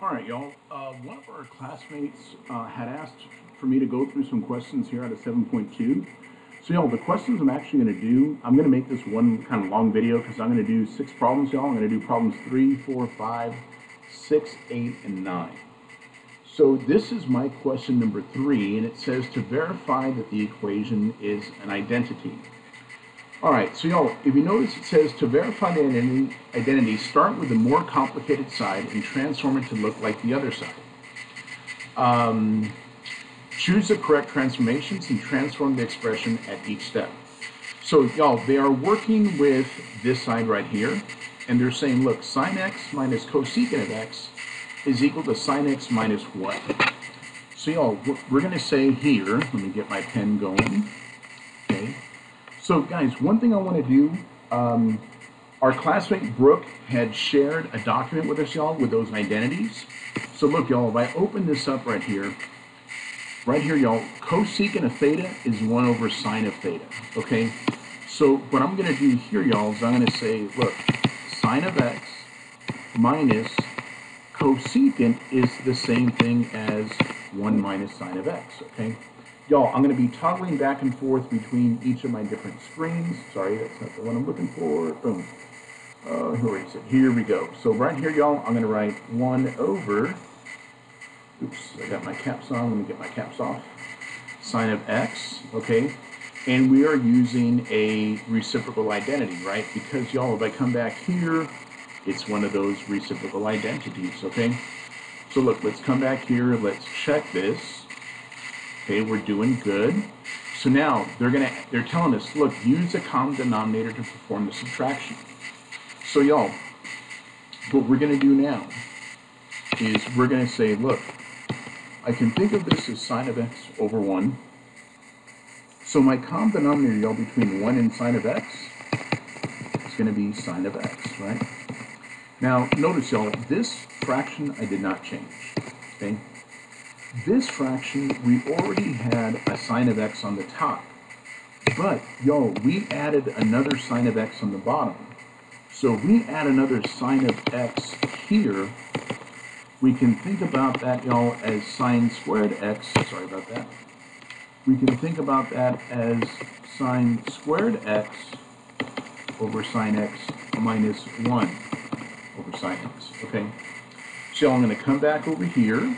All right, y'all. One of our classmates had asked for me to go through some questions here out of 7.2. So, y'all, the questions I'm actually going to do, I'm going to make this one kind of long video because I'm going to do 6 problems, y'all. I'm going to do problems 3, 4, 5, 6, 8, and 9. So this is my question number 3, and it says to verify that the equation is an identity. All right, so y'all, if you notice it says to verify the identity, start with the more complicated side and transform it to look like the other side. Choose the correct transformations and transform the expression at each step. So y'all, they are working with this side right here, and they're saying, look, sine x minus cosecant of x is equal to sine x minus what? So y'all, we're going to say here, let me get my pen going, okay. So guys, one thing I want to do, our classmate Brooke had shared a document with us, y'all, with those identities. So look, y'all, if I open this up right here, y'all, cosecant of theta is 1 over sine of theta, okay? So what I'm going to do here, y'all, is I'm going to say, look, sine of x minus cosecant is the same thing as 1 minus sine of x, okay? Y'all, I'm going to be toggling back and forth between each of my different screens. Sorry, that's not the one I'm looking for. Boom. Where is it? Here we go. So right here, y'all, I'm going to write 1 over, oops, I got my caps on. Let me get my caps off. Sine of x, okay? And we are using a reciprocal identity, right? Because, y'all, if I come back here, it's one of those reciprocal identities, okay? So look, let's come back here. Let's check this. Okay, we're doing good. So now they're telling us, look, use a common denominator to perform the subtraction. So y'all, what we're going to do now is we're going to say, look, I can think of this as sine of x over 1. So my common denominator, y'all, between 1 and sine of x is going to be sine of x, right? Now, notice, y'all, this fraction I did not change, okay? This fraction, we already had a sine of x on the top. But, y'all, we added another sine of x on the bottom. So if we add another sine of x here, we can think about that, y'all, as sine squared x. Sorry about that. We can think about that as sine squared x over sine x minus 1 over sine x, okay? So I'm going to come back over here.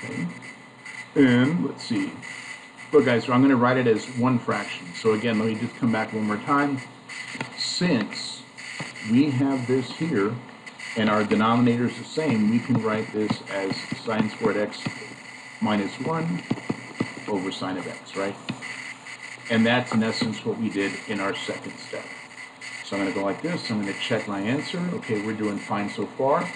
Okay. And let's see. Look, guys, so I'm going to write it as 1 fraction. So again, let me just come back one more time. Since we have this here and our denominator is the same, we can write this as sine squared x minus 1 over sine of x, right? And that's in essence what we did in our second step. So I'm going to go like this. I'm going to check my answer. Okay, we're doing fine so far.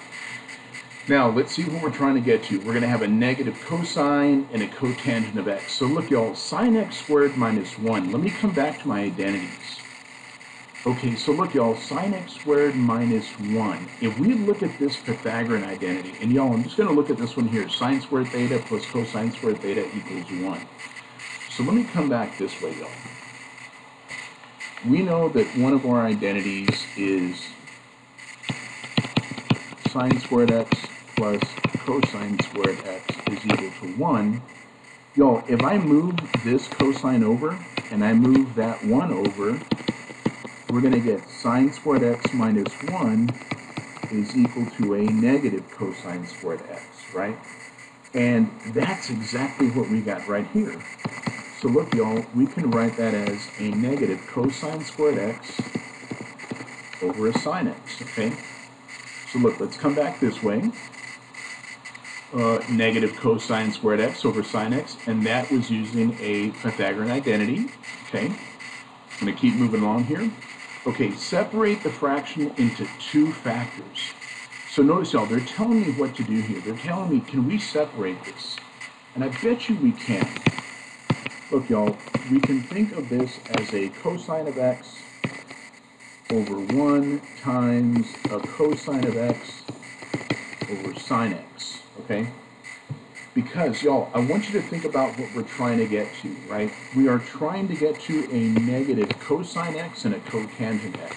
Now, let's see what we're trying to get to. We're going to have a negative cosine and a cotangent of x. So look, y'all, sine x squared minus 1. Let me come back to my identities. Okay, so look, y'all, sine x squared minus 1. If we look at this Pythagorean identity, and y'all, I'm just going to look at this one here. Sine squared theta plus cosine squared theta equals 1. So let me come back this way, y'all. We know that one of our identities is sine squared x plus cosine squared x is equal to 1. Y'all, if I move this cosine over and I move that 1 over, we're going to get sine squared x minus 1 is equal to a negative cosine squared x, right? And that's exactly what we got right here. So look, y'all, we can write that as a negative cosine squared x over a sine x, okay? So look, let's come back this way. Negative cosine squared x over sine x, and that was using a Pythagorean identity, okay? I'm going to keep moving along here. Okay, separate the fraction into 2 factors. So notice, y'all, they're telling me what to do here. They're telling me, can we separate this? And I bet you we can. Look, y'all, we can think of this as a cosine of x over 1 times a cosine of x over sine x, okay? Because, y'all, I want you to think about what we're trying to get to, right? We are trying to get to a negative cosine x and a cotangent x.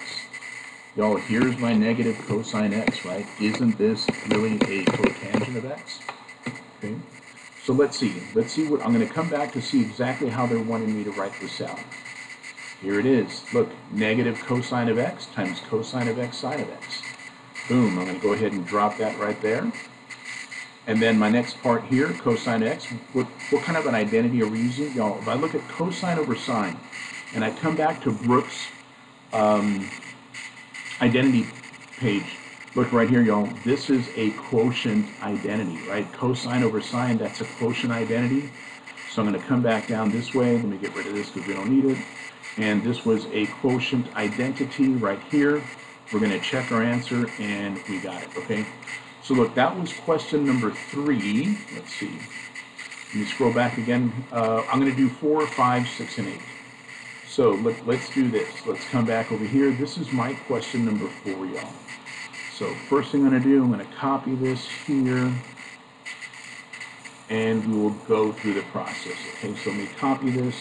Y'all, here's my negative cosine x, right? Isn't this really a cotangent of x? Okay, so let's see. Let's see what, I'm going to come back to see exactly how they're wanting me to write this out. Here it is. Look, negative cosine of x times cosine of x sine of x. Boom, I'm going to go ahead and drop that right there. And then my next part here, cosine x, what kind of an identity are we using? Y'all, if I look at cosine over sine, and I come back to Brooks' identity page, look right here, y'all, this is a quotient identity, right? Cosine over sine, that's a quotient identity. So I'm going to come back down this way. Let me get rid of this because we don't need it. And this was a quotient identity right here. We're going to check our answer, and we got it, okay? So look, that was question number 3. Let's see. Let me scroll back again. I'm going to do 4, 5, 6, and 8. So let's do this. Let's come back over here. This is my question number 4, y'all. So first thing I'm going to do, I'm going to copy this here, and we will go through the process. Okay, so let me copy this.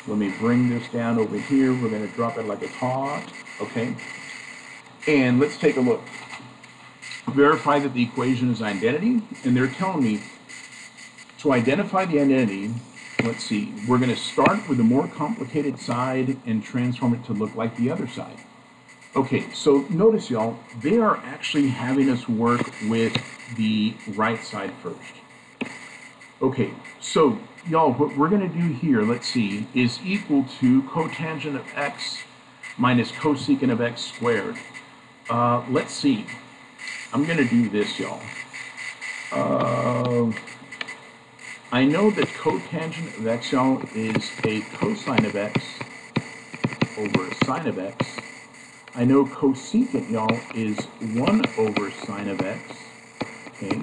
Let me bring this down over here. We're going to drop it like it's hot. Okay, and let's take a look. Verify that the equation is identity, and they're telling me to identify the identity. Let's see, we're going to start with the more complicated side and transform it to look like the other side. Okay, so notice, y'all, they are actually having us work with the right side first. Okay, so y'all, what we're going to do here, let's see, is equal to cotangent of x minus cosecant of x squared. Let's see. I'm going to do this, y'all. I know that cotangent of x, y'all, is a cosine of x over sine of x. I know cosecant, y'all, is 1 over sine of x. Okay.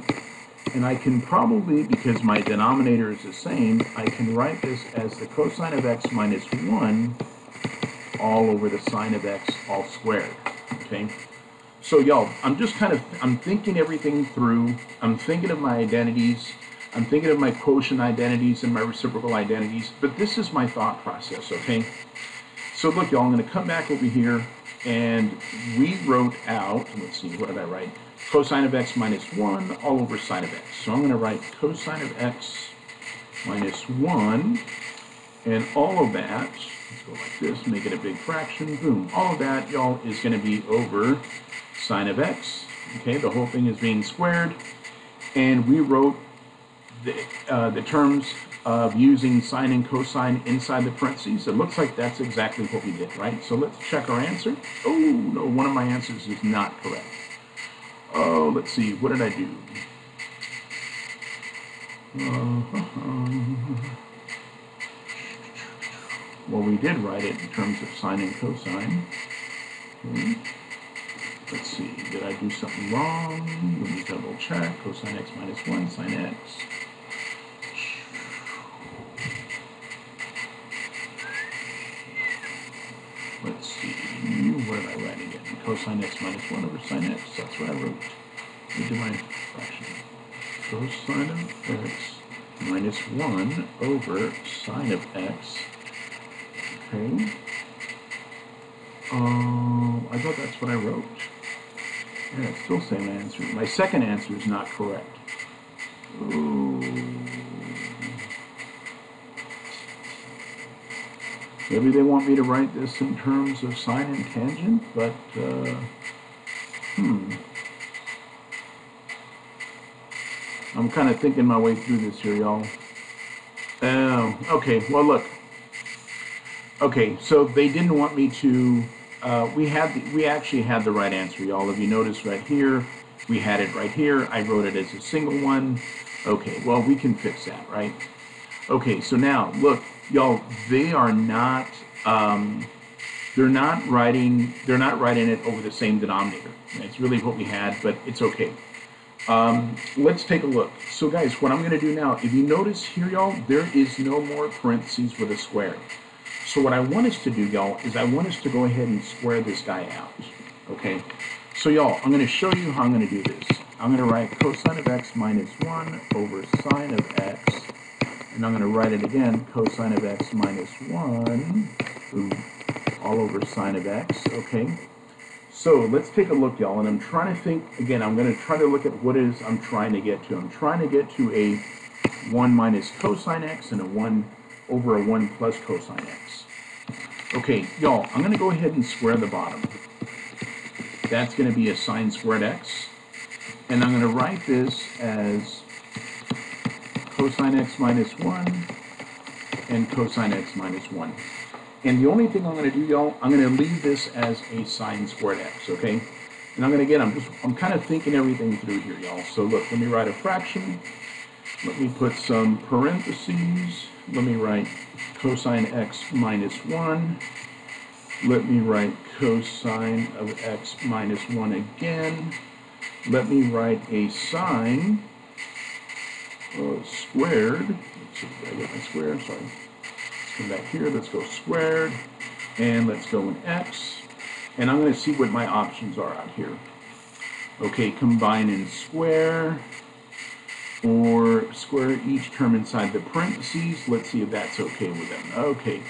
And I can probably, because my denominator is the same, I can write this as the cosine of x minus 1 all over the sine of x all squared. Okay. So y'all, I'm thinking everything through. I'm thinking of my identities. I'm thinking of my quotient identities and my reciprocal identities. But this is my thought process, okay? So look, y'all, I'm going to come back over here, and we wrote out, let's see, what did I write? Cosine of x minus 1 all over sine of x. So I'm going to write cosine of x minus 1, and all of that, let's go like this, make it a big fraction, boom. All of that, y'all, is going to be over sine of x. Okay, the whole thing is being squared, and we wrote the terms of using sine and cosine inside the parentheses. It looks like that's exactly what we did, right? So let's check our answer. Oh, no, one of my answers is not correct. Oh, let's see, what did I do? Well, we did write it in terms of sine and cosine. Okay. Let's see, did I do something wrong? Let me double check. Cosine x minus 1, sine x. Let's see, where did I write it again? Cosine x minus 1 over sine x, that's what I wrote. Let me do my fraction. Cosine of x minus 1 over sine of x. Okay. I thought that's what I wrote. Yeah, it's still same answer. My second answer is not correct. Ooh. Maybe they want me to write this in terms of sine and tangent, but, I'm kind of thinking my way through this here, y'all. Okay, well, look. Okay, so they didn't want me to, we actually had the right answer, y'all. If you notice right here, we had it right here. I wrote it as a single one. Okay, well, we can fix that, right? Okay, so now, look, y'all, they are not, they're not writing it over the same denominator. It's really what we had, but it's okay. Let's take a look. So guys, what I'm going to do now, if you notice here, y'all, there is no more parentheses with a square. So what I want us to do, y'all, is I want us to go ahead and square this guy out, okay? So y'all, I'm going to show you how I'm going to do this. I'm going to write cosine of x minus 1 over sine of x, and I'm going to write it again, cosine of x minus 1, all over sine of x, okay? So let's take a look, y'all, and I'm trying to think, again, I'm going to try to look at what it is I'm trying to get to. I'm trying to get to a 1 minus cosine x and a 1 over a 1 plus cosine x. Okay, y'all, I'm going to go ahead and square the bottom. That's going to be a sine squared x. And I'm going to write this as cosine x minus 1 and cosine x minus 1. And the only thing I'm going to do, y'all, I'm going to leave this as a sine squared x, okay? And I'm going to, again, I'm kind of thinking everything through here, y'all. So look, let me write a fraction. Let me put some parentheses. Let me write cosine x minus 1. Let me write cosine of x minus 1 again. Let me write a sine squared. Let's see if I get my square, sorry. Come back here, let's go squared, and let's go in x, and I'm going to see what my options are out here. Okay, combine and square, or square each term inside the parentheses. Let's see if that's okay with them. Okay,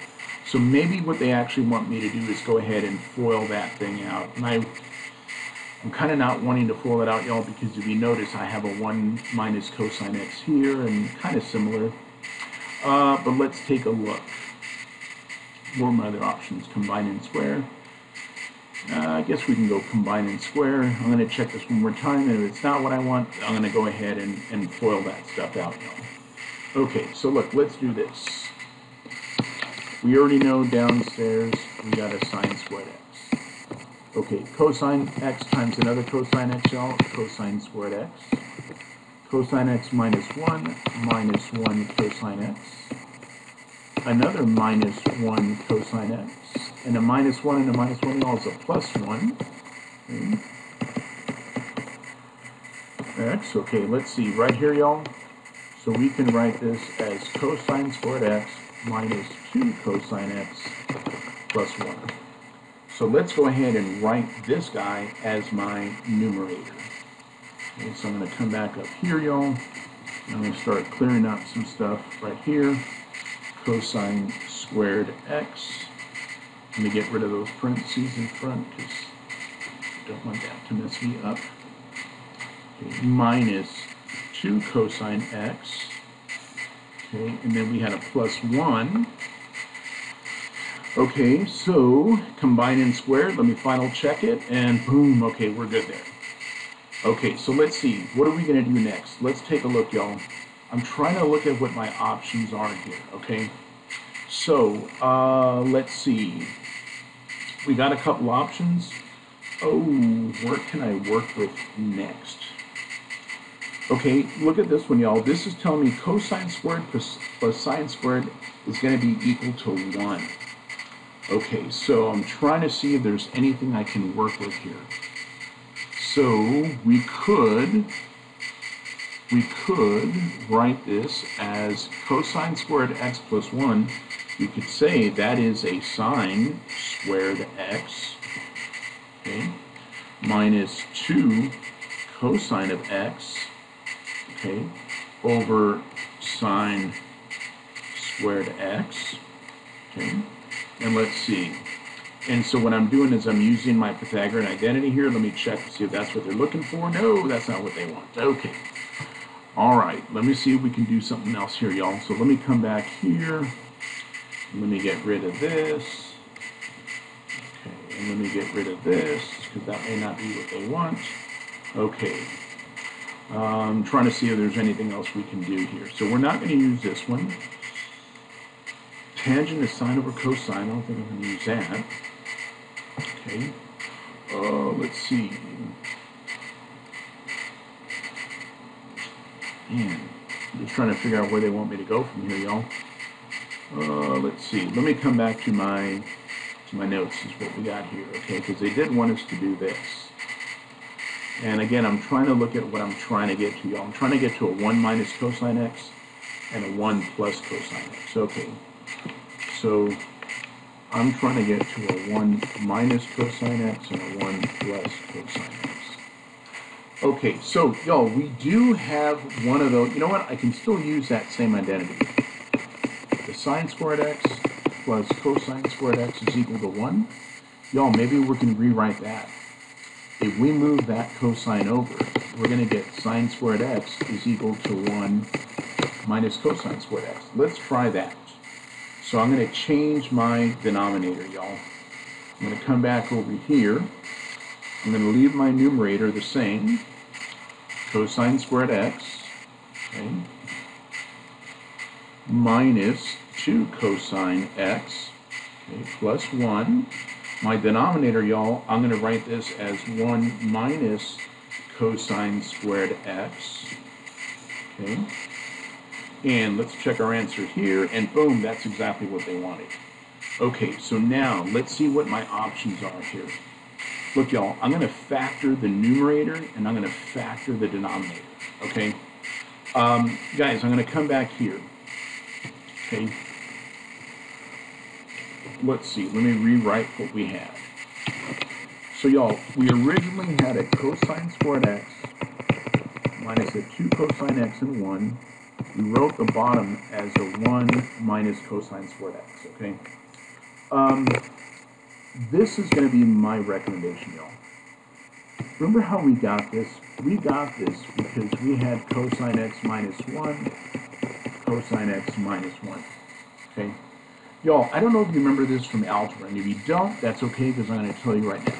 so maybe what they actually want me to do is go ahead and FOIL that thing out, and I'm kind of not wanting to FOIL it out, y'all, because if you notice, I have a 1 minus cosine x here, and kind of similar. But let's take a look. What are my other options? Combine and square. I guess we can go combine and square. I'm going to check this one more time, and if it's not what I want, I'm going to go ahead and FOIL that stuff out now. Okay, so look, let's do this. We already know downstairs we got a sine squared x. Okay, cosine x times another cosine x, y'all. Cosine squared x. Cosine x minus 1 cosine x. Another minus 1 cosine x. And a minus 1 and a minus 1, y'all, is a plus 1. Okay. X, okay, let's see, right here, y'all. So we can write this as cosine squared x minus 2 cosine x plus 1. So let's go ahead and write this guy as my numerator. Okay, so I'm going to come back up here, y'all. I'm going to start clearing out some stuff right here. Cosine squared x. Let me get rid of those parentheses in front because I don't want that to mess me up. Okay, minus 2 cosine x. Okay, and then we had a plus 1. Okay, so combine and square. Let me final check it, and boom, okay, we're good there. Okay, so let's see. What are we going to do next? Let's take a look, y'all. I'm trying to look at what my options are here, okay? So, let's see. We got a couple options. Oh, what can I work with next? Okay, look at this one, y'all. This is telling me cosine squared plus sine squared is going to be equal to 1. Okay, so I'm trying to see if there's anything I can work with here. So we could write this as cosine squared x plus 1. We could say that is a sine squared x, okay, minus 2 cosine of x, okay, over sine squared x, okay. And let's see. And so what I'm doing is I'm using my Pythagorean identity here. Let me check to see if that's what they're looking for. No, that's not what they want. Okay. All right. Let me see if we can do something else here, y'all. So let me come back here. Let me get rid of this. Okay. And let me get rid of this because that may not be what they want. Okay. I'm trying to see if there's anything else we can do here. So we're not going to use this one. Tangent is sine over cosine. I don't think I'm going to use that. Okay. Let's see. Man, I'm just trying to figure out where they want me to go from here, y'all. Let's see. Let me come back to my notes. Is what we got here, okay? Because they did want us to do this. And again, I'm trying to look at what I'm trying to get to, y'all. I'm trying to get to a 1 minus cosine x and a 1 plus cosine x. Okay. So I'm trying to get to a 1 minus cosine x and a 1 plus cosine x. Okay, so y'all, we do have one of those. You know what? I can still use that same identity. The sine squared x plus cosine squared x is equal to 1. Y'all, maybe we can rewrite that. if we move that cosine over, we're going to get sine squared x is equal to 1 minus cosine squared x. Let's try that. So I'm going to change my denominator, y'all. I'm going to come back over here. I'm going to leave my numerator the same, cosine squared x, okay, minus 2 cosine x, okay, plus 1. My denominator, y'all, I'm going to write this as 1 minus cosine squared x, okay. And let's check our answer here, and boom, that's exactly what they wanted. Okay, so now let's see what my options are here. Look, y'all, I'm going to factor the numerator, and I'm going to factor the denominator, okay? Guys, I'm going to come back here, okay? Let's see, let me rewrite what we had. So, y'all, we originally had a cosine squared x minus a 2 cosine x and 1. We wrote the bottom as a 1 minus cosine squared x, okay? This is going to be my recommendation, y'all. Remember how we got this? We got this because we had cosine x minus 1, cosine x minus 1, okay? Y'all, I don't know if you remember this from algebra, and if you don't, that's okay because I'm going to tell you right now.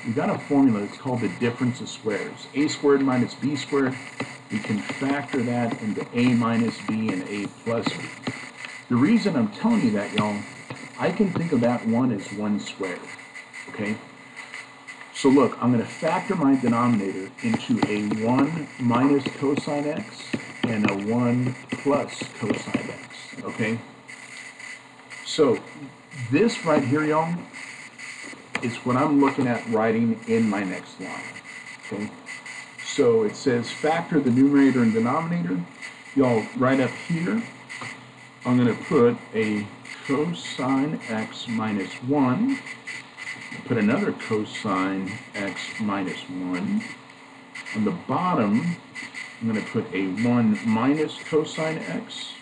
We got a formula, it's called the difference of squares. A squared minus b squared. We can factor that into a minus b and a plus b. The reason I'm telling you that, y'all, I can think of that 1 as 1 squared, okay? So look, I'm going to factor my denominator into a 1 minus cosine x and a 1 plus cosine x, okay? So this right here, y'all, is what I'm looking at writing in my next line, okay? So it says factor the numerator and denominator. Y'all, right up here, I'm going to put a cosine x minus 1. Put another cosine x minus 1. On the bottom, I'm going to put a 1 minus cosine x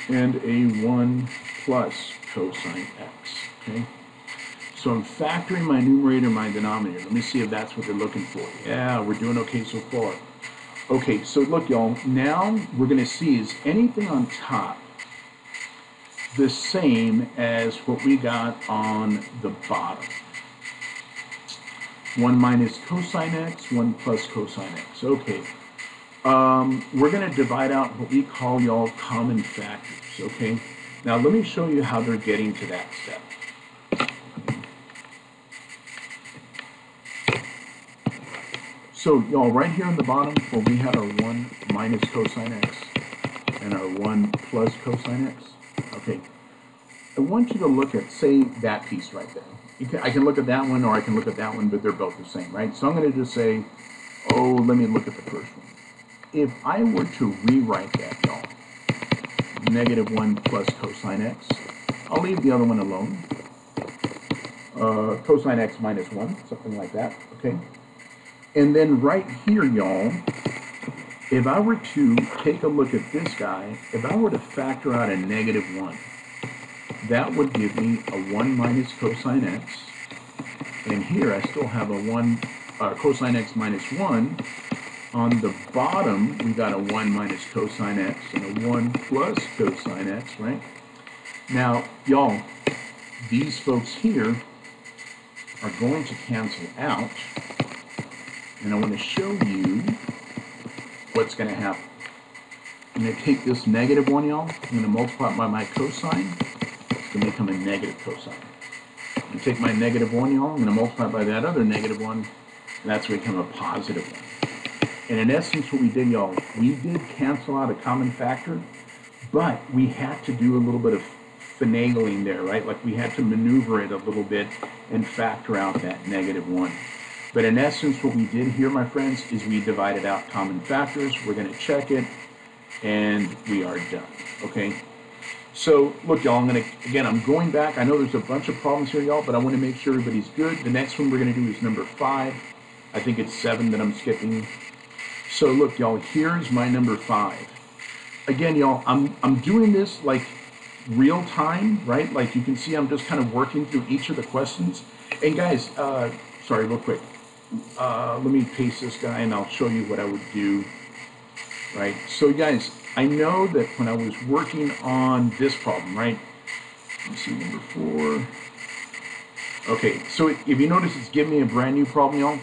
and a 1 plus cosine x, okay? So I'm factoring my numerator and my denominator. Let me see if that's what they're looking for. Yeah, we're doing okay so far. Okay, so look, y'all, now we're going to see is anything on top the same as what we got on the bottom. 1 minus cosine x, 1 plus cosine x. Okay. We're going to divide out what we call, y'all, common factors, okay? Now, let me show you how they're getting to that step. So, y'all, right here on the bottom, where we had our 1 minus cosine x and our 1 plus cosine x, okay, I want you to look at, say, that piece right there. I can look at that one or I can look at that one, but they're both the same, right? So I'm going to just say, oh, let me look at the first one. If I were to rewrite that, y'all, negative 1 plus cosine x, I'll leave the other one alone. Cosine x minus 1, something like that, okay? And then right here, y'all, if I were to take a look at this guy, if I were to factor out a negative 1, that would give me a 1 minus cosine x. And here I still have a 1 cosine x minus 1. On the bottom, we got a 1 minus cosine x and a 1 plus cosine x, right? Now, y'all, these folks here are going to cancel out. And I want to show you what's going to happen. I'm going to take this negative 1, y'all. I'm going to multiply it by my cosine. It's going to become a negative cosine. I'm going to take my negative 1, y'all. I'm going to multiply it by that other negative 1. And that's going to become a positive 1. And in essence, what we did, y'all, we did cancel out a common factor, but we had to do a little bit of finagling there, right? Like we had to maneuver it a little bit and factor out that negative 1. But in essence, what we did here, my friends, is we divided out common factors. We're going to check it, and we are done, okay? So, look, y'all, I'm going back. I know there's a bunch of problems here, y'all, but I want to make sure everybody's good. The next one we're going to do is number 5. I think it's 7 that I'm skipping. So, look, y'all, here's my number 5. Again, y'all, I'm doing this like real time, right? Like you can see I'm just kind of working through each of the questions. And guys, sorry, real quick. Let me paste this guy and I'll show you what I would do, right? So guys, I know that when I was working on this problem, right? Let's see, number 4. Okay, so if you notice, it's giving me a brand new problem, y'all.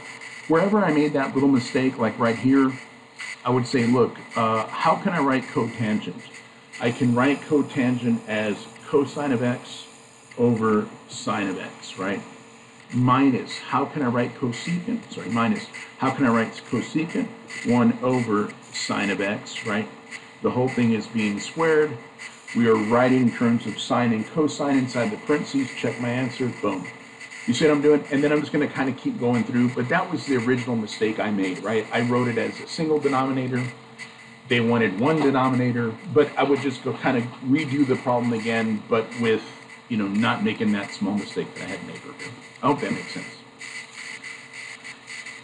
Wherever I made that little mistake, like right here, I would say, look, how can I write cotangent? I can write cotangent as cosine of x over sine of x, right? Minus, how can I write cosecant? Sorry, minus, how can I write cosecant? 1 over sine of x, right? The whole thing is being squared. We are writing in terms of sine and cosine inside the parentheses. Check my answer, boom. You see what I'm doing? And then I'm just going to kind of keep going through. But that was the original mistake I made, right? I wrote it as a single denominator. They wanted one denominator. But I would just go kind of redo the problem again, but with, you know, not making that small mistake that I had made earlier. I hope that makes sense.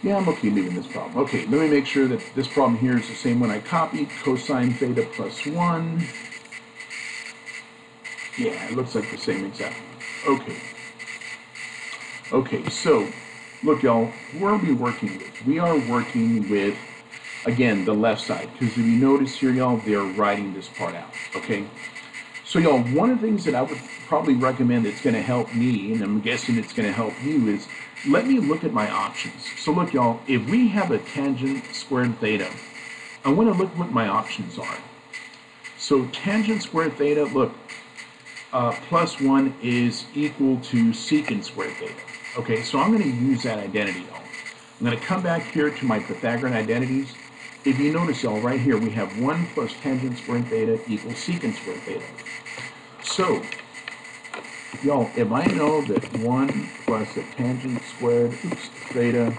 Yeah, I'm okay leaving this problem. Okay, let me make sure that this problem here is the same one I copied. Cosine theta plus 1. Yeah, it looks like the same exact one. Okay. Okay, so, look, y'all, where are we working with? We are working with, again, the left side. Because if you notice here, y'all, they're writing this part out, okay? So, y'all, one of the things that I would probably recommend that's going to help me, and I'm guessing it's going to help you, is let me look at my options. So, look, y'all, if we have a tangent squared theta, I want to look what my options are. So, tangent squared theta, look, plus 1 is equal to secant squared theta. Okay, so I'm going to use that identity, y'all. I'm going to come back here to my Pythagorean identities. If you notice, y'all, right here, we have 1 plus tangent squared theta equals secant squared theta. So, y'all, if I know that 1 plus a tangent squared theta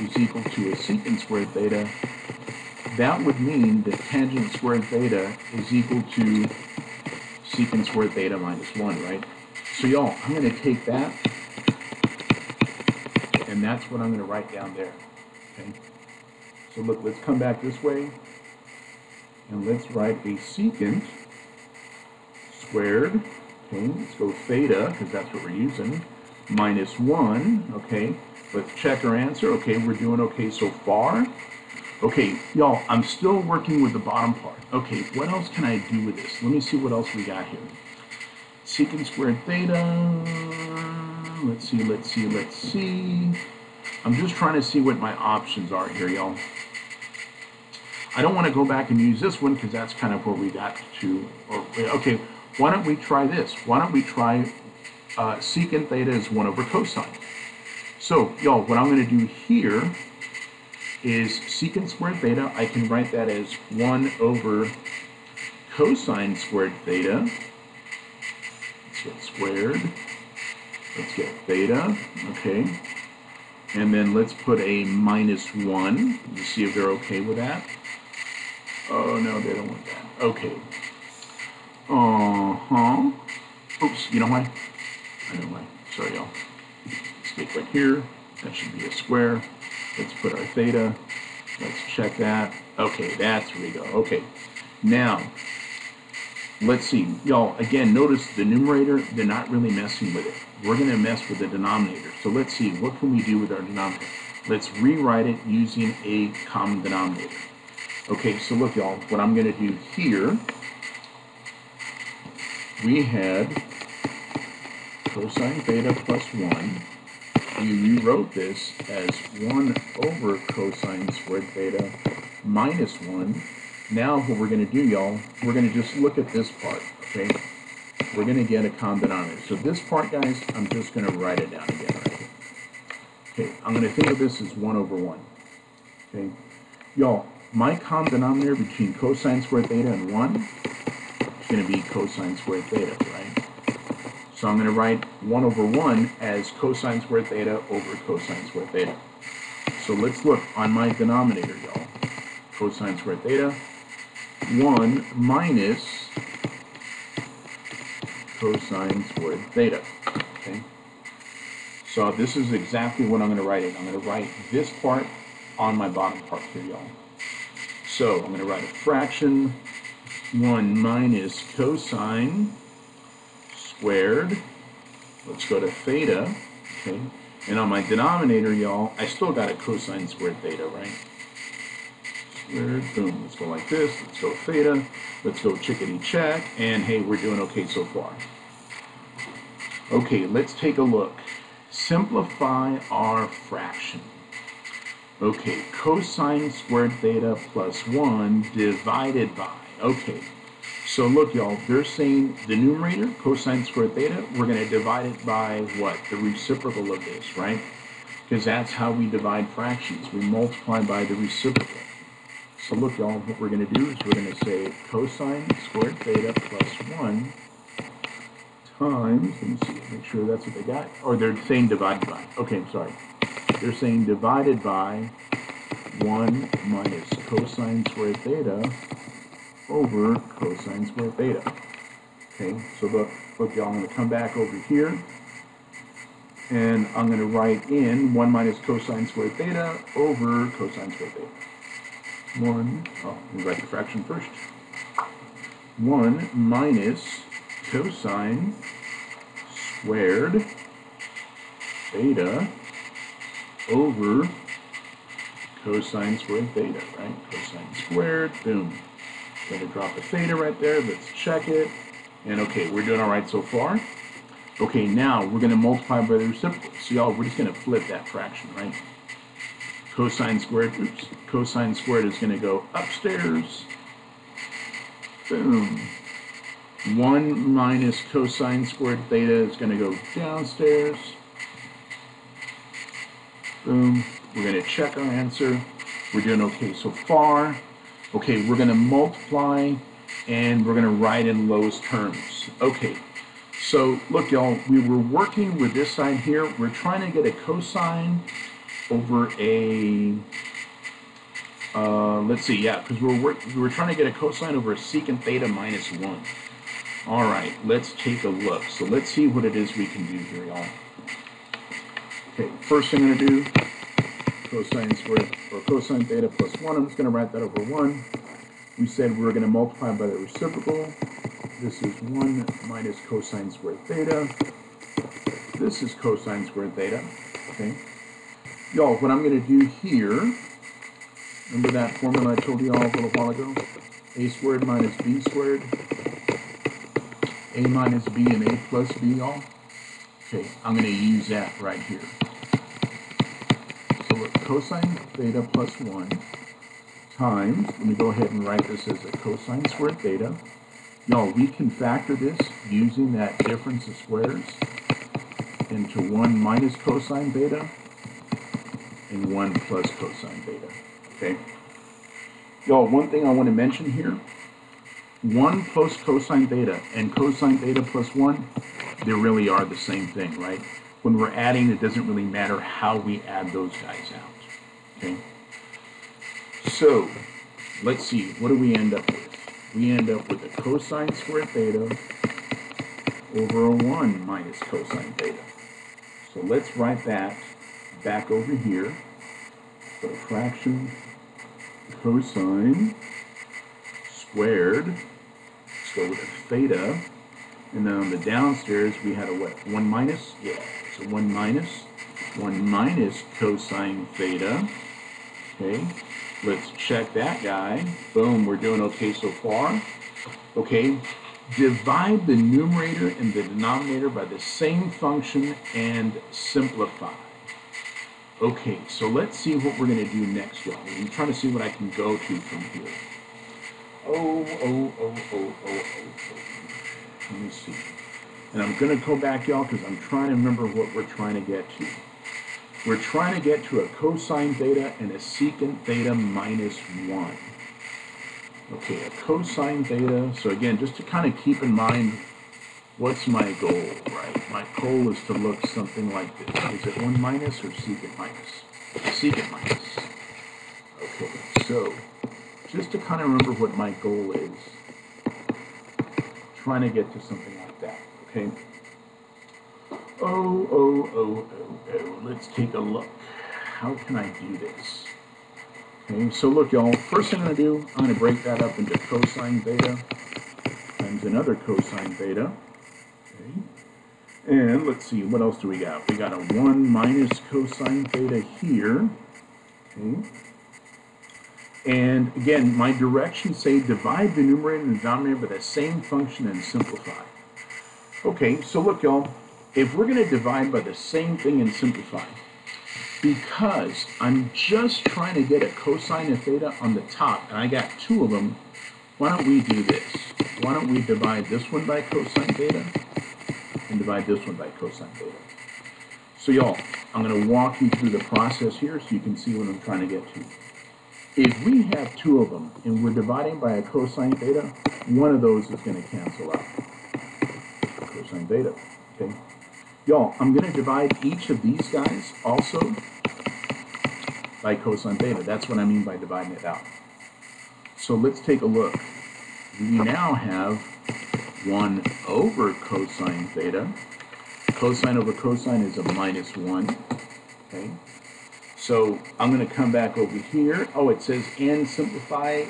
is equal to a secant squared theta, that would mean that tangent squared theta is equal to secant squared theta minus 1, right? So, y'all, I'm going to take that, and that's what I'm going to write down there, okay? So, look, let's come back this way, and let's write a secant squared, okay? Let's go theta, because that's what we're using, minus 1, okay? Let's check our answer. Okay, we're doing okay so far. Okay, y'all, I'm still working with the bottom part. Okay, what else can I do with this? Let me see what else we got here. Secant squared theta. Let's see. I'm just trying to see what my options are here, y'all. I don't want to go back and use this one because that's kind of where we got to. Okay, why don't we try this? Why don't we try secant theta is 1 over cosine. So, y'all, what I'm going to do here is secant squared theta. I can write that as 1 over cosine squared theta. Let's get squared. Let's get theta, okay. And then let's put a minus 1. You see if they're okay with that. Oh, no, they don't want that. Okay. Oops, you know why? I know why. Sorry, y'all. Stick right here. That should be a square. Let's put our theta. Let's check that. Okay, that's where we go. Okay. Now, let's see. Y'all, again, notice the numerator, they're not really messing with it. We're going to mess with the denominator. So let's see, what can we do with our denominator? Let's rewrite it using a common denominator. Okay, so look, y'all, what I'm going to do here, we had cosine theta plus 1. We rewrote this as 1 over cosine squared theta minus 1. Now what we're going to do, y'all, we're going to just look at this part, okay? We're going to get a common denominator. So this part, guys, I'm just going to write it down again right here. Okay, I'm going to think of this as 1 over 1. Okay, y'all, my common denominator between cosine squared theta and 1 is going to be cosine squared theta, right? So I'm going to write 1 over 1 as cosine squared theta over cosine squared theta. So let's look on my denominator, y'all. Cosine squared theta, 1 minus cosine squared theta, okay? So this is exactly what I'm going to write in. I'm going to write this part on my bottom part here, y'all. So I'm going to write a fraction, 1 minus cosine squared. Let's go to theta, okay? And on my denominator, y'all, I still got a cosine squared theta, right? Squared, boom. Let's go like this. Let's go theta. Let's go chickadee check. And hey, we're doing okay so far. Okay, let's take a look. Simplify our fraction. Okay, cosine squared theta plus 1 divided by. Okay, so look, y'all, they're saying the numerator, cosine squared theta, we're going to divide it by what? The reciprocal of this, right? Because that's how we divide fractions. We multiply by the reciprocal. So look, y'all, what we're going to do is we're going to say cosine squared theta plus 1 times, let me see, make sure that's what they got. Or they're saying divided by. Okay, I'm sorry. They're saying divided by 1 minus cosine squared theta over cosine squared theta. Okay, so look, y'all, I'm going to come back over here, and I'm going to write in 1 minus cosine squared theta over cosine squared theta. Let me write the fraction first. 1 minus cosine squared theta over cosine squared theta, right? Cosine squared, boom. Going to drop a theta right there. Let's check it. And okay, we're doing all right so far. Okay, now we're going to multiply by the reciprocal. So y'all, we're just going to flip that fraction, right? Cosine squared, cosine squared is going to go upstairs. Boom. 1 minus cosine squared theta is going to go downstairs. Boom. We're going to check our answer. We're doing okay so far. Okay, we're going to multiply, and we're going to write in lowest terms. Okay, so look, y'all, we were working with this side here. We're trying to get a cosine over a, let's see, yeah, because we were trying to get a cosine over a secant theta minus 1. All right, let's take a look. So let's see what it is we can do here, y'all. Okay, first thing I'm going to do, cosine squared, or cosine theta plus 1, I'm just going to write that over 1. We said we were going to multiply by the reciprocal. This is 1 minus cosine squared theta. This is cosine squared theta, okay? Y'all, what I'm going to do here, remember that formula I told you all a little while ago? A squared minus b squared. A minus b and a plus b, y'all. Okay, I'm going to use that right here. So look, cosine theta plus 1 times, let me go ahead and write this as a cosine squared theta. Y'all, we can factor this using that difference of squares into 1 minus cosine theta and 1 plus cosine theta, okay? Y'all, one thing I want to mention here, 1 plus cosine theta and cosine theta plus 1, they really are the same thing, right? When we're adding, it doesn't really matter how we add those guys out, okay? So, let's see, what do we end up with? We end up with a cosine squared theta over a 1 minus cosine theta. So let's write that back over here. So fraction cosine squared, let's go with a theta, and then on the downstairs we had a what, 1 minus? Yeah, so 1 minus cosine theta, okay? Let's check that guy. Boom, we're doing okay so far. Okay, divide the numerator and the denominator by the same function and simplify. Okay, so let's see what we're going to do next, y'all. I'm trying to see what I can go to from here. Let me see. And I'm going to go back, y'all, because I'm trying to remember what we're trying to get to. We're trying to get to a cosine theta and a secant theta minus 1. Okay, a cosine theta. So again, just to kind of keep in mind, what's my goal, right? My goal is to look something like this. Is it 1 minus or secant minus? Secant minus. Okay, so just to kind of remember what my goal is, trying to get to something like that, okay? Oh, let's take a look. How can I do this? Okay, so look, y'all, first thing I'm going to do, I'm going to break that up into cosine theta times another cosine theta. Okay, And let's see, what else do we got? We got a 1 minus cosine theta here. Okay. And again, my directions say divide the numerator and denominator by the same function and simplify. Okay, so look, y'all, if we're going to divide by the same thing and simplify, because I'm just trying to get a cosine of theta on the top, and I got two of them, why don't we do this? Why don't we divide this one by cosine theta and divide this one by cosine theta? So y'all, I'm going to walk you through the process here so you can see what I'm trying to get to. If we have two of them and we're dividing by a cosine theta, one of those is going to cancel out. Cosine theta, okay? Y'all, I'm going to divide each of these guys also by cosine theta. That's what I mean by dividing it out. So let's take a look. We now have 1 over cosine theta. Cosine over cosine is a -1, okay? So I'm going to come back over here. Oh, it says and simplify.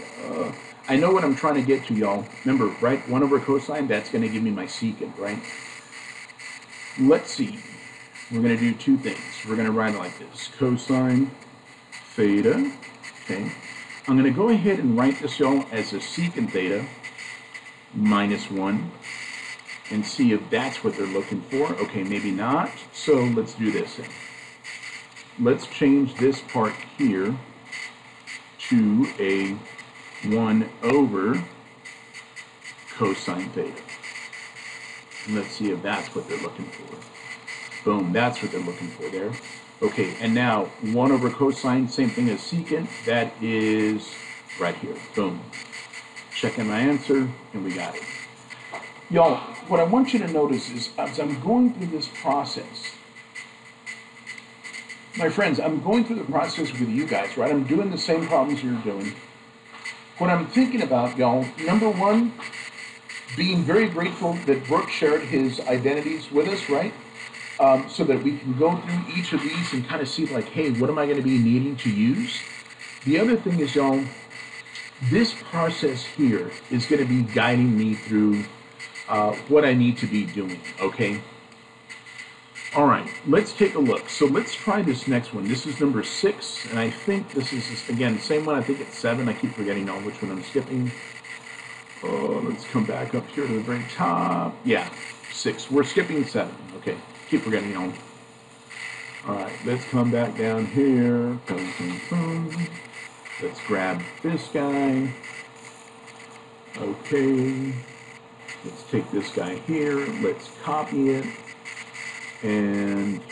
I know what I'm trying to get to, y'all. Remember, right? 1 over cosine, that's going to give me my secant, right? Let's see. We're going to do two things. We're going to write it like this. Cosine theta, okay? I'm going to go ahead and write this, y'all, as a secant theta -1 and see if that's what they're looking for. Okay, maybe not. So let's do this then. Let's change this part here to a 1 over cosine theta. And let's see if that's what they're looking for. Boom, that's what they're looking for there. Okay, and now 1 over cosine, same thing as secant, that is right here. Boom. Checking my answer, and we got it. Y'all, what I want you to notice is as I'm going through this process, my friends, I'm going through the process with you guys, right? I'm doing the same problems you're doing. What I'm thinking about, y'all, number one, being very grateful that Brooke shared his identities with us, right? So that we can go through each of these and kind of see like, hey, what am I going to be needing to use? The other thing is, y'all, this process here is going to be guiding me through what I need to be doing, okay? All right, let's take a look. So let's try this next one. This is number 6, and I think this is, again, same one. I think it's 7. I keep forgetting now which one I'm skipping. Oh, let's come back up here to the very top. Yeah, 6. We're skipping 7. Okay, keep forgetting y'all. All right, let's come back down here. Boom, boom, boom. Let's grab this guy. Okay, let's take this guy here. Let's copy it. And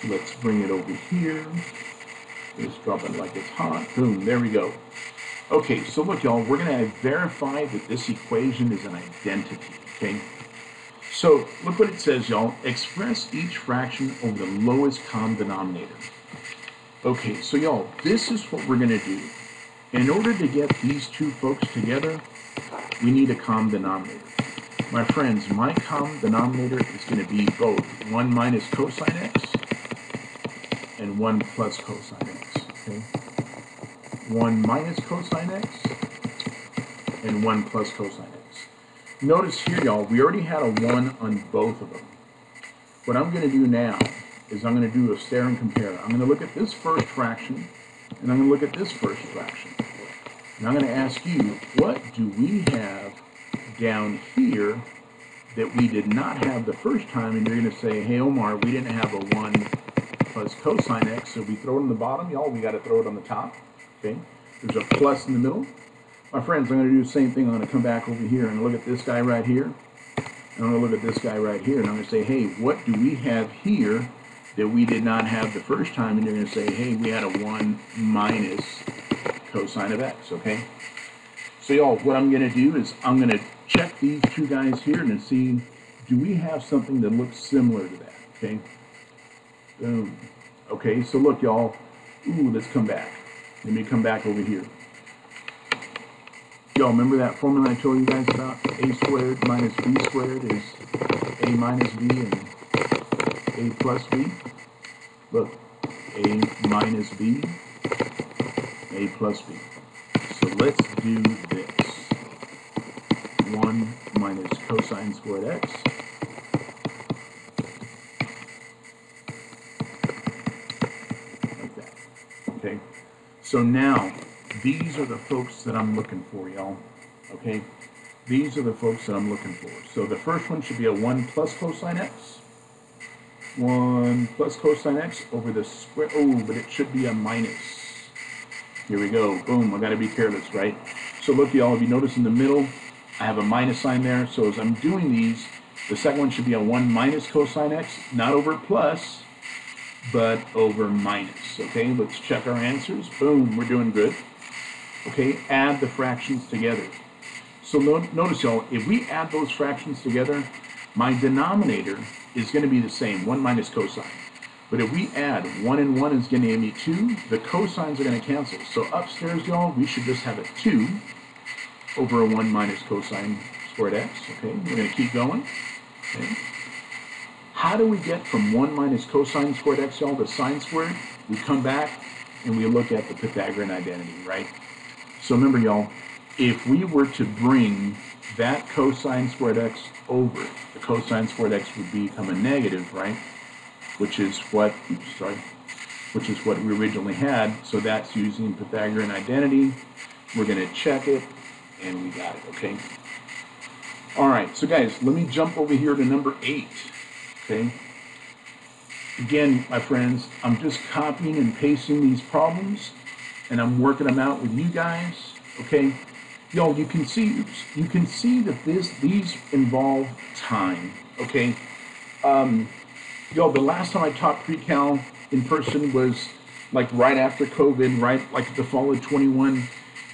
let's bring it over here. Just drop it like it's hot. Boom, there we go. Okay, so look, y'all, we're going to verify that this equation is an identity, okay? So look what it says, y'all. Express each fraction over the lowest common denominator. Okay, so y'all, this is what we're going to do. In order to get these two folks together, we need a common denominator. My friends, my common denominator is going to be both 1 minus cosine x and 1 plus cosine x, okay? 1 minus cosine x and 1 plus cosine x. Notice here, y'all, we already had a 1 on both of them. What I'm going to do now is I'm going to do a stare and compare. I'm going to look at this first fraction, and I'm going to look at this first fraction. And I'm going to ask you, what do we have down here that we did not have the first time? And you're going to say, hey, Omar, we didn't have a 1 plus cosine x, so we throw it on the bottom. Y'all, we got to throw it on the top. Okay, there's a plus in the middle. My friends, I'm going to do the same thing. I'm going to come back over here and look at this guy right here. And I'm going to look at this guy right here, and I'm going to say, hey, what do we have here that we did not have the first time? And you're going to say, hey, we had a 1 minus cosine of x, okay? So y'all, what I'm going to do is I'm going to check these two guys here and see, do we have something that looks similar to that, okay? Boom. Okay, so look, y'all. Ooh, let's come back. Let me come back over here. Y'all remember that formula I told you guys about? A squared minus b squared is a minus b and a plus b. Look, a minus b, a plus b. So let's do this. 1 minus cosine squared x So now, these are the folks that I'm looking for, y'all. Okay? These are the folks that I'm looking for. So the first one should be a 1 plus cosine x. 1 plus cosine x over the square. Oh, but it should be a minus. Here we go. Boom. I got to be careless, right? So look, y'all, if you notice in the middle, I have a minus sign there. So as I'm doing these, the second one should be a 1 minus cosine x, not over plus, but over minus. Okay, let's check our answers. Boom, we're doing good. Okay, add the fractions together. So notice, y'all, if we add those fractions together, my denominator is going to be the same, 1 minus cosine. But if we add 1 and 1 is going to give me 2, the cosines are going to cancel. So upstairs, y'all, we should just have a 2 over a 1 minus cosine squared x. Okay, we're going to keep going. Okay. How do we get from 1 minus cosine squared x, y'all, to sine squared? We come back and we look at the Pythagorean identity, right? So remember, y'all, if we were to bring that cosine squared x over, the cosine squared x would become a negative, right? Which is what, which is what we originally had. So that's using Pythagorean identity. We're going to check it, and we got it, okay? All right, so guys, let me jump over here to number 8, okay? Again, my friends, I'm just copying and pasting these problems, and I'm working them out with you guys, okay? Y'all, you can see that these involve time, okay? Y'all, the last time I taught pre-cal in person was like right after COVID, right, like the fall of 21,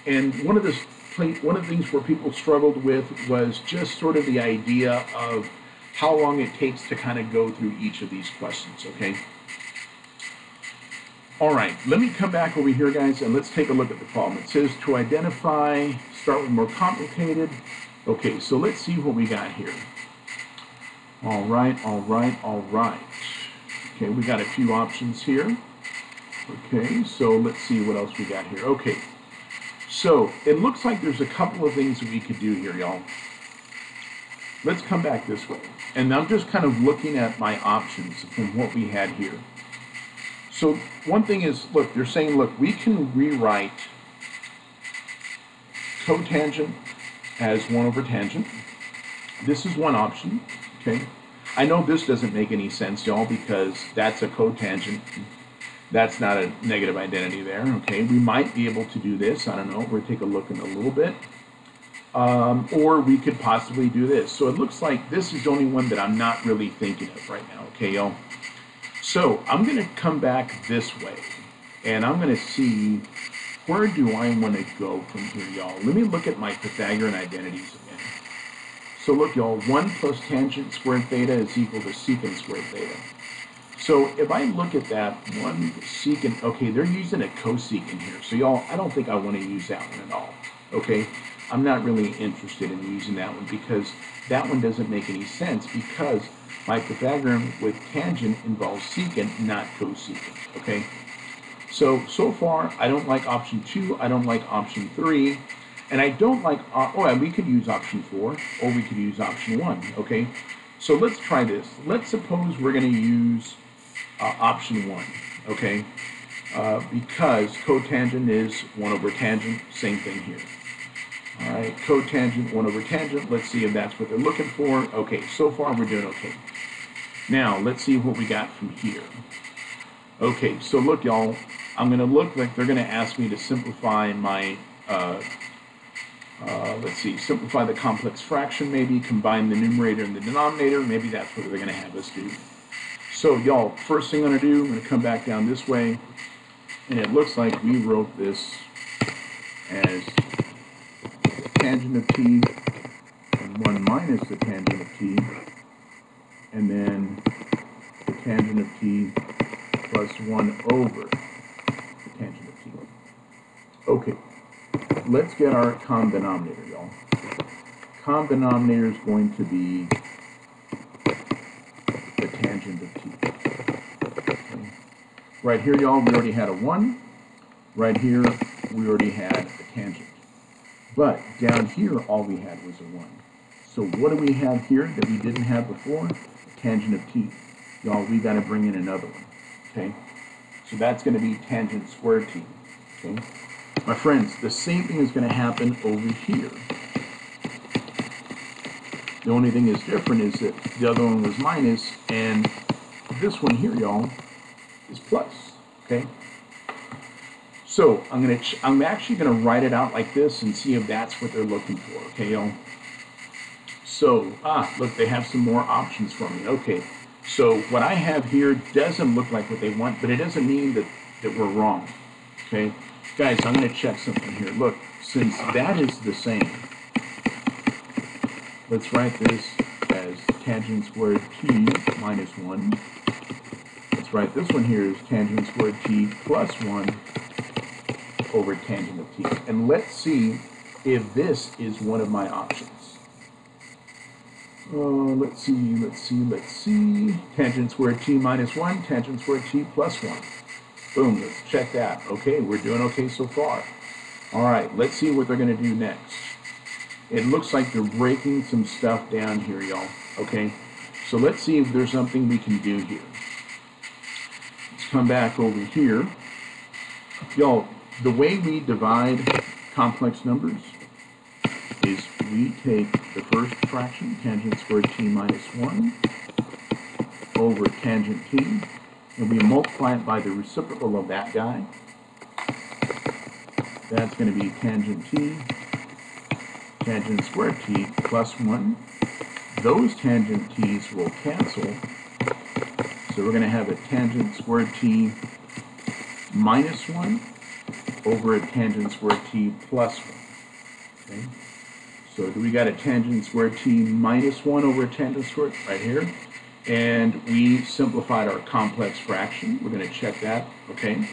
and one of the things where people struggled with was just sort of the idea of how long it takes to kind of go through each of these questions, okay? All right, let me come back over here, guys, and let's take a look at the problem. It says to identify, start with more complicated. Okay, so let's see what we got here. All right. Okay, we got a few options here. Okay, so let's see what else we got here. Okay, so it looks like there's a couple of things that we could do here, y'all. Let's come back this way. And I'm just kind of looking at my options from what we had here. So one thing is, look, they're saying, look, we can rewrite cotangent as 1 over tangent. This is one option, okay? I know this doesn't make any sense, y'all, because that's a cotangent. That's not a negative identity there, okay? We might be able to do this. I don't know. We'll take a look in a little bit. Or we could possibly do this. So it looks like this is the only one that I'm not really thinking of right now, okay, y'all? So I'm going to come back this way, and I'm going to see where do I want to go from here, y'all. Let me look at my Pythagorean identities again. So look, y'all, 1 plus tangent squared theta is equal to secant squared theta. So if I look at that, 1 secant, okay, they're using a cosecant here. So y'all, I don't think I want to use that one at all, okay? I'm not really interested in using that one because that one doesn't make any sense because my Pythagorean with tangent involves secant, not cosecant, okay? So far, I don't like option 2, I don't like option 3, and I don't like, we could use option 4, or we could use option 1, okay? So let's try this. Let's suppose we're going to use option 1, okay? Because cotangent is 1 over tangent, same thing here. All right, cotangent, 1 over tangent. Let's see if that's what they're looking for. Okay, so far we're doing okay. Now, let's see what we got from here. Okay, so look, y'all, I'm going to look like they're going to ask me to simplify my, simplify the complex fraction maybe, combine the numerator and the denominator. Maybe that's what they're going to have us do. So, y'all, first thing I'm going to do, I'm going to come back down this way, and it looks like we wrote this as tangent of t and 1 minus the tangent of t, and then the tangent of t plus 1 over the tangent of t. Okay, let's get our common denominator, y'all. Common denominator is going to be the tangent of t. Okay. Right here, y'all, we already had a 1. Right here, we already had a tangent. But down here, all we had was a 1. So what do we have here that we didn't have before? A tangent of t. Y'all, we got to bring in another one, okay? So that's going to be tangent squared t. Okay? My friends, the same thing is going to happen over here. The only thing is different is that the other one was minus, and this one here, y'all, is plus. Okay? So I'm actually gonna write it out like this and see if that's what they're looking for. Okay, y'all. So look, they have some more options for me. Okay, so what I have here doesn't look like what they want, but it doesn't mean that we're wrong. Okay, guys, I'm gonna check something here. Look, since that is the same, let's write this as tangent squared t minus 1. Let's write this one here as tangent squared t plus 1 over tangent of t. And let's see if this is one of my options. Let's see. Tangent squared t minus 1, tangent squared t plus 1. Boom, let's check that. Okay, we're doing okay so far. All right, let's see what they're going to do next. It looks like they're breaking some stuff down here, y'all. Okay, so let's see if there's something we can do here. Let's come back over here. Y'all, the way we divide complex numbers is we take the first fraction, tangent squared t minus 1, over tangent t, and we multiply it by the reciprocal of that guy. That's going to be tangent t, tangent squared t plus 1. Those tangent t's will cancel, so we're going to have a tangent squared t minus 1 over a tangent squared t plus 1. Okay? So we got a tangent squared t minus 1 over a tangent squared right here. And we simplified our complex fraction. We're going to check that, okay?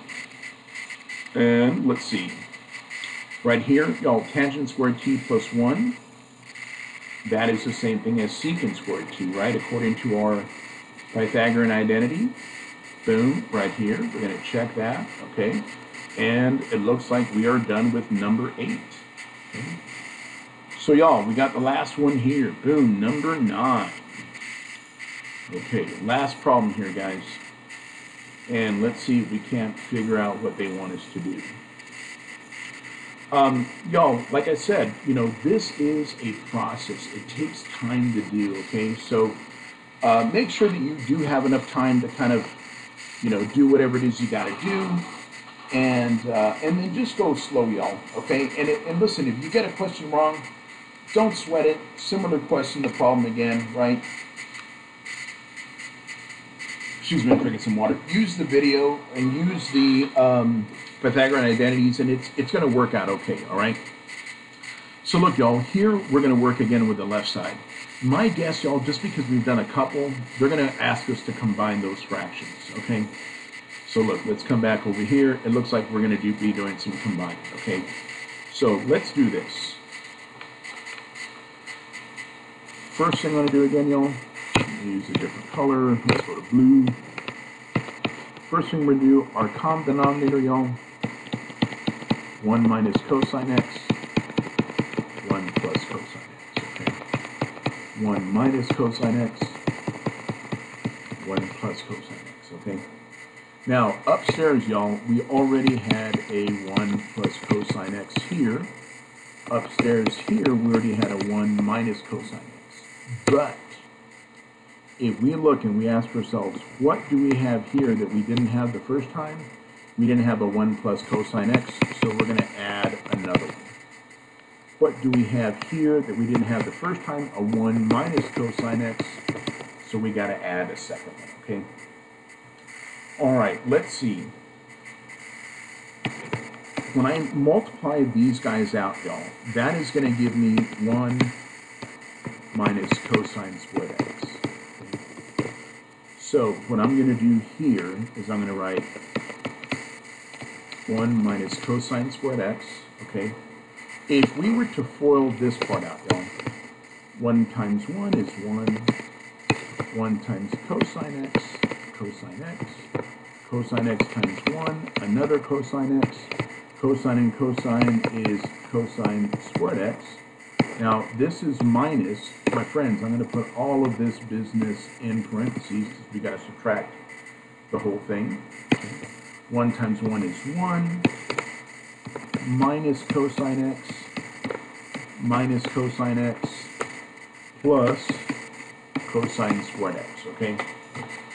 And let's see. Right here, y'all, tangent squared t plus 1, that is the same thing as secant squared t, right? According to our Pythagorean identity. Boom, right here. We're going to check that, okay? And it looks like we are done with number 8. Okay? So y'all, we got the last one here. Boom, number 9. Okay, last problem here, guys. And let's see if we can't figure out what they want us to do. Y'all, like I said, you know, this is a process. It takes time to do, okay? So make sure that you do have enough time to kind of, you know, do whatever it is you got to do. And then just go slow, y'all, okay? And listen, if you get a question wrong, don't sweat it. Similar question, the problem again, right? Excuse me, I'm drinking some water. Use the video and use the Pythagorean identities, and it's going to work out okay, all right? So look, y'all, here we're going to work again with the left side. My guess, y'all, just because we've done a couple, they're going to ask us to combine those fractions, okay? So look, let's come back over here. It looks like we're going to be doing some combining, okay? So let's do this. First thing I'm going to do again, y'all, use a different color. Let's go to blue. First thing we're going to do, our common denominator, y'all, 1 minus cosine x, 1 plus cosine x, okay? 1 minus cosine x, 1 plus cosine x, okay? Now, upstairs, y'all, we already had a 1 plus cosine x here. Upstairs here, we already had a 1 minus cosine x. But if we look and we ask ourselves, what do we have here that we didn't have the first time? We didn't have a 1 plus cosine x, so we're going to add another one. What do we have here that we didn't have the first time? A 1 minus cosine x, so we got to add a second one, okay? All right, let's see. When I multiply these guys out, y'all, that is going to give me 1 minus cosine squared x. Okay. So what I'm going to do here is I'm going to write 1 minus cosine squared x, okay? If we were to FOIL this part out, y'all, 1 times 1 is 1. 1 times cosine x, cosine x. Cosine x times 1, another cosine x. Cosine and cosine is cosine squared x. Now, this is minus, my friends, I'm going to put all of this business in parentheses because we got to subtract the whole thing. Okay. 1 times 1 is 1. minus cosine x minus cosine x plus cosine squared x, okay?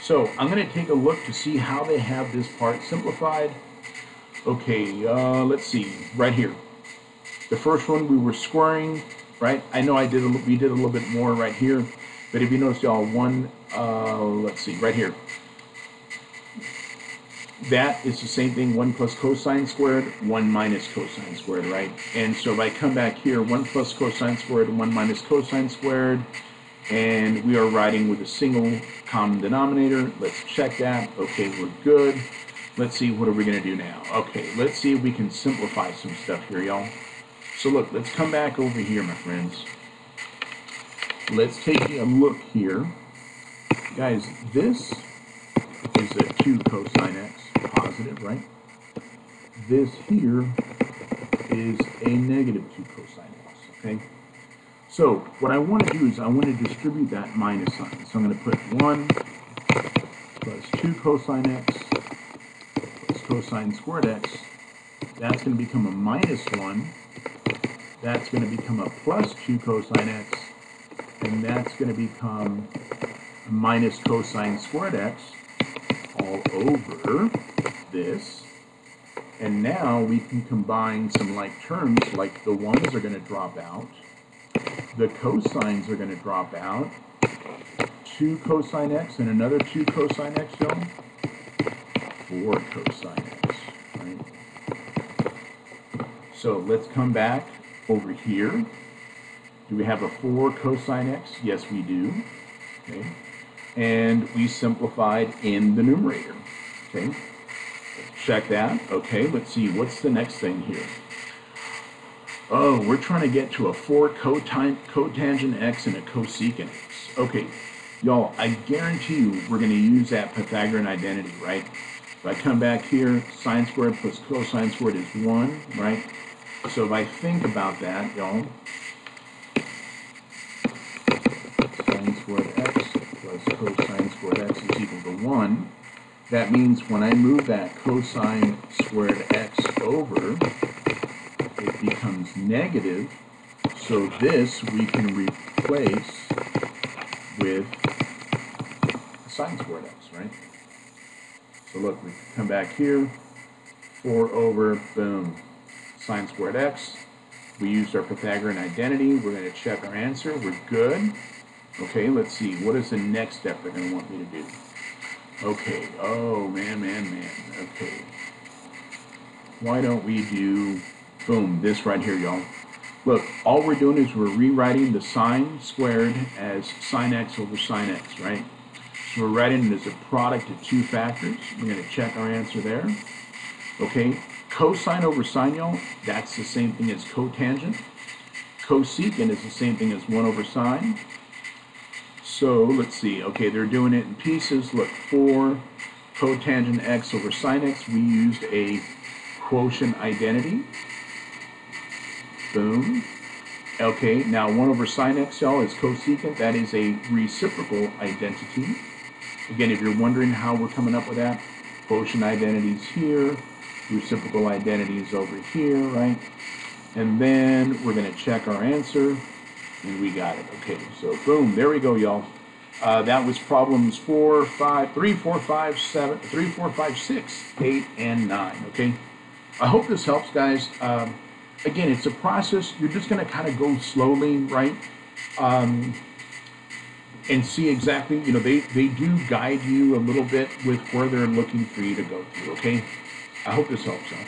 So I'm going to take a look to see how they have this part simplified. Okay, let's see, right here. The first one we were squaring, right? I know we did a little bit more right here, but if you notice, y'all, let's see, right here. That is the same thing, 1 plus cosine squared, 1 minus cosine squared, right? And so if I come back here, 1 plus cosine squared, 1 minus cosine squared, and we are writing with a single common denominator. Let's check that. Okay, we're good. Let's see, what are we going to do now? Okay, let's see if we can simplify some stuff here, y'all. So look, let's come back over here, my friends. Let's take a look here. Guys, this is a 2 cosine x, positive, right? This here is a negative 2 cosine x, okay? So what I want to do is I want to distribute that minus sign. So I'm going to put 1 plus 2 cosine x plus cosine squared x. That's going to become a minus 1. That's going to become a plus 2 cosine x. And that's going to become a minus cosine squared x all over this. And now we can combine some like terms, like the 1's are going to drop out. The cosines are going to drop out. 2 cosine x and another 2 cosine x, y'all. 4 cosine x, right? So let's come back over here. Do we have a 4 cosine x? Yes, we do. Okay. And we simplified in the numerator. Okay. Let's check that. Okay, let's see. What's the next thing here? Oh, we're trying to get to a 4 cotangent x and a cosecant x. Okay, y'all, I guarantee you we're going to use that Pythagorean identity, right? If I come back here, sine squared plus cosine squared is 1, right? So if I think about that, y'all, sine squared x plus cosine squared x is equal to 1. That means when I move that cosine squared x over, it becomes negative, so this we can replace with sine squared x, right? So look, we come back here, 4 over, boom, sine squared x. We used our Pythagorean identity. We're going to check our answer. We're good. Okay, let's see. What is the next step they're going to want me to do? Okay, oh, man. Okay. Why don't we do... boom, this right here, y'all. Look, all we're doing is we're rewriting the sine squared as sine x over sine x, right? So we're writing it as a product of 2 factors. We're going to check our answer there. Okay, cosine over sine, y'all, that's the same thing as cotangent. Cosecant is the same thing as 1 over sine. So let's see. Okay, they're doing it in pieces. Look, 4 cotangent x over sine x. We used a quotient identity. Boom. Okay, now 1 over sine x, y'all, is cosecant. That is a reciprocal identity. Again, if you're wondering how we're coming up with that, quotient identities here, reciprocal identities over here, right? And then we're going to check our answer, and we got it. Okay, so boom, there we go, y'all. That was problems 3, 4, 5, 6, 8, and 9, okay? I hope this helps, guys. Again, it's a process. You're just going to kind of go slowly, right? And see exactly, you know, they do guide you a little bit with where they're looking for you to go through, okay? I hope this helps, y'all.